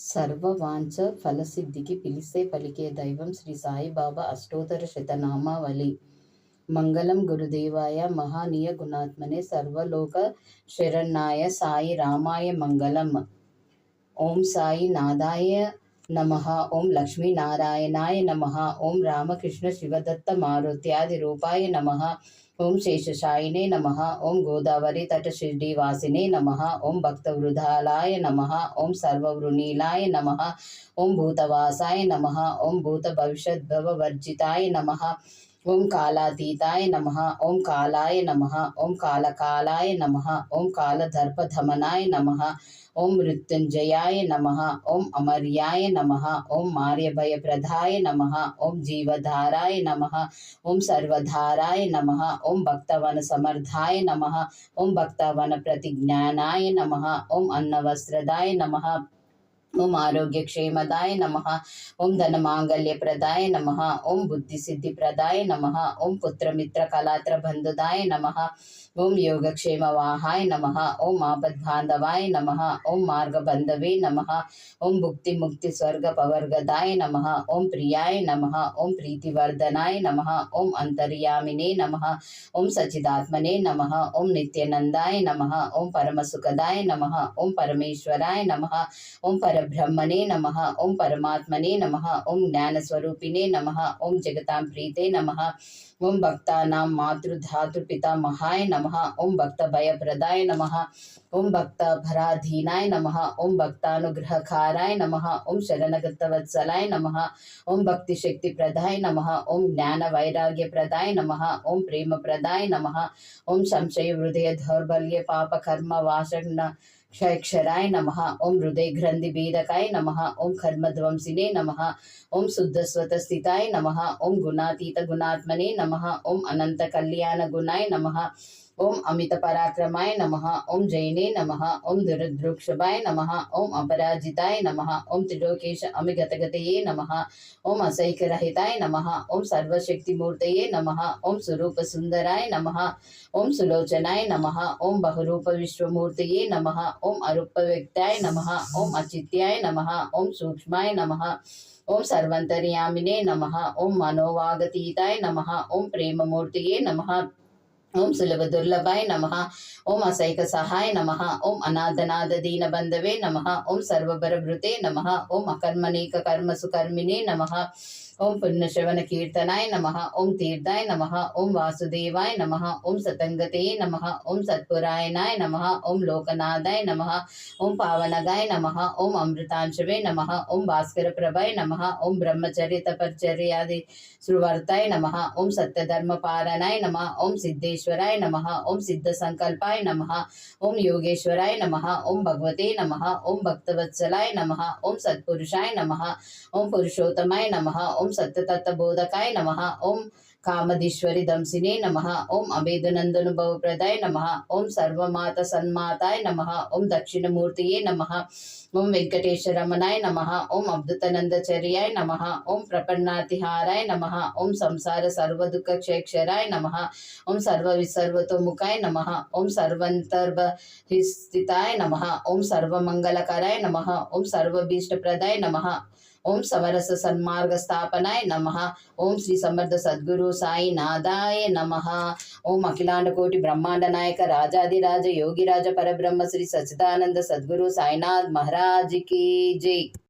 సర్వవాంఛ ఫలసిద్ధికి పిలిస్తే పలికే దైవం శ్రీ సాయిబాబా అష్టోత్తర శతనామావళి. మంగళం గురుదేవాయ మహానీయ గుణాత్మనే సర్వలోక శరణ్యాయ సాయి రామాయ మంగళం. ఓం సాయి నాదాయ నమః. ఓం లక్ష్మీ నారాయణాయ నమః. ఓం రామకృష్ణ శివదత్త మారుత్యాది రూపాయ నమః. ఓం శేషశాయినే నమః. ఓం గోదావరి తట షిర్డీవాసినే నమః. ఓం భక్తవృధాలాయ నమః. ఓం సర్వవృణీలాయ నమః. ఓం భూతవాసాయ నమః. ఓం భూత భవిష్యద్భవవర్జితాయ నమః. ఓం కాలాతీతాయ నమః. ఓం కాలాయ నమః. ఓం కాలకాలాయ నమః. ఓం కాలదర్పధమనాయ నమః. ఓం మృత్యుంజయాయ నమః. ఓం అమర్యాయ నమః. ఓం మార్యభయప్రదాయ నమః. ఓం జీవధారాయ నమః. ఓం సర్వధారాయ నమః. ఓం భక్తవన సమర్థాయ నమః. ఓం భక్తవన ప్రతిజ్ఞానాయ నమః. ఓం అన్నవస్త్రదాయ నమః. ఓం ఆరోగ్యక్షేమదాయ నమః. ఓం ధనమాంగళ్యప్రదాయ నమః. ఓం బుద్ధిసిద్ధిప్రదాయ నమః. ఓం పుత్రమిత్రకళాత్రబంధుదాయ నమః. ఓం యోగక్షేమవాహాయ నమః. ఓం ఆపద్బాంధవాయ నమః. ఓం మార్గబంధవే నమః. ఓం భుక్తిముక్తి స్వర్గపవర్గదాయ నమః. ఓం ప్రియాయ నమః. ఓం ప్రీతివర్ధనాయ నమః. ఓం అంతర్యామినే నమః. ఓం సచిదాత్మనే నమః. ఓం నిత్యనందాయ నమః. ఓం పరమసుఖదాయ నమః. ఓం పరమేశ్వరాయ నమః. ఓం పరబ్రహ్మణే నమః. ఓం పరమాత్మనే నమః. ఓం జ్ఞానస్వరూపిణే నమః. ఓం జగతాం ప్రీతే నమః. ఓం భక్తానాం మాతృధాతృపితామహాయ నమః. ఓం భక్తభయప్రదాయ నమః. ఓం భక్తభరాధీనాయ నమః. ఓం భక్తానుగ్రహకారాయ నమః. ఓం శరణగతవత్సలాయ నమః. ఓం భక్తిశక్తిప్రదాయ నమః. ఓం జ్ఞానవైరాగ్యప్రదాయ నమః. ఓం ప్రేమప్రదాయ నమః. ఓం సంశయ హృదయ దౌర్బల్య పాపకర్మ వాసన క్షయక్షరాయ నమః. ఓం హృదయ గ్రంథి భేదకాయ నమః. ఓం కర్మధ్వంసినే నమః. ఓం శుద్ధస్వత స్థితాయ నమః. ఓం గుణాతీత గుణాత్మనే నమః. ఓం అనంత కళ్యాణ గుణాయ నమః. ఓం అమిత పరాక్రమాయ నమః. ఓం జైనే నమః. ఓం దురదృక్షభాయ నమః. ఓం అపరాజితాయ నమః. ఓం త్రిలోకేశ అమిగతగతయే నమః. ఓం అసైకరహితాయ నమః. ఓం సర్వశక్తిమూర్తయే నమః. ఓం స్వరూప సుందరాయ నమః. ఓం సులోచనాయ నమః. ఓం బహురూప విశ్వమూర్తయే నమః. ఓం అరూప వ్యక్తాయ నమః. ఓం అచిత్యాయ నమః. ఓం సూక్ష్మాయ నమః. ఓం సర్వంతర్యామినే నమః. ఓం మనోవాగతీతాయ నమః. ఓం ప్రేమమూర్తయే నమః. ఓం సులభ దుర్లభాయ నమః. ఓం అసైక సహాయ నమః. ఓం అనాథనాథ దీన బంధవే నమః. ఓం సర్వబరభృతే నమః. ఓం అకర్మణీక కర్మసు కర్మిణే నమః. ఓం పుణ్యశ్రవణ కీర్తనాయ నమః. ఓం తీర్థాయ నమః. ఓం వాసుదేవాయ నమః. ఓం సతంగతే నమః. ఓం సత్పురాయణాయ నమః. ఓం లోకనాథాయ నమః. ఓం పావనగాయ నమః. ఓం అమృతాంశవే నమః. ఓం భాస్కర ప్రభాయ నమః. ఓం బ్రహ్మచర్య తపశ్చర్యాది సువర్తాయ నమః. ఓం సత్యధర్మపారణాయ నమః. ఓం సిద్ధేశ్వరాయ నమః. ఓం సిద్ధ సంకల్పాయ నమః. ఓం యోగేశ్వరాయ నమః. ఓం భగవతే నమః. ఓం భక్తవత్సలాయ నమః. ఓం సత్పురుషాయ నమః. ఓం పురుషోత్తమాయ నమః. ఓం సత్యతత్వబోధకాయ నమః. ఓం కామదీశ్వరి దంసినే నమః. ఓం అభేదనందనుభవప్రదాయ నమః. ఓం సర్వమాత సన్మాతాయ నమః. ఓం దక్షిణమూర్తియే నమః. ఓం వెంకటేశ్వరమణాయ నమః. ఓం అద్భుతనందచర్యాయ నమః. ఓం ప్రపన్నాతిహారాయ నమః. ఓం సంసార సర్వదుఃఖ క్షయక్షరాయ నమః. ఓం సర్వవిసర్వతోముఖాయ నమః. ఓం సర్వంతర్బహిస్థితాయ నమః. ఓం సర్వమంగళకరాయ నమః. ఓం సర్వభీష్టప్రదాయ నమః. ఓం సమరస సన్మార్గ స్థాపనాయ నమః. ఓం శ్రీ సమర్థ సద్గురు సాయి నాదాయ నమః. ఓం అఖిలాండ కోటి బ్రహ్మాండ నాయక రాజాదిరాజ యోగిరాజ పరబ్రహ్మ శ్రీ సచ్చిదానంద సద్గురు సాయినాథ్ మహారాజ్ కీ జై.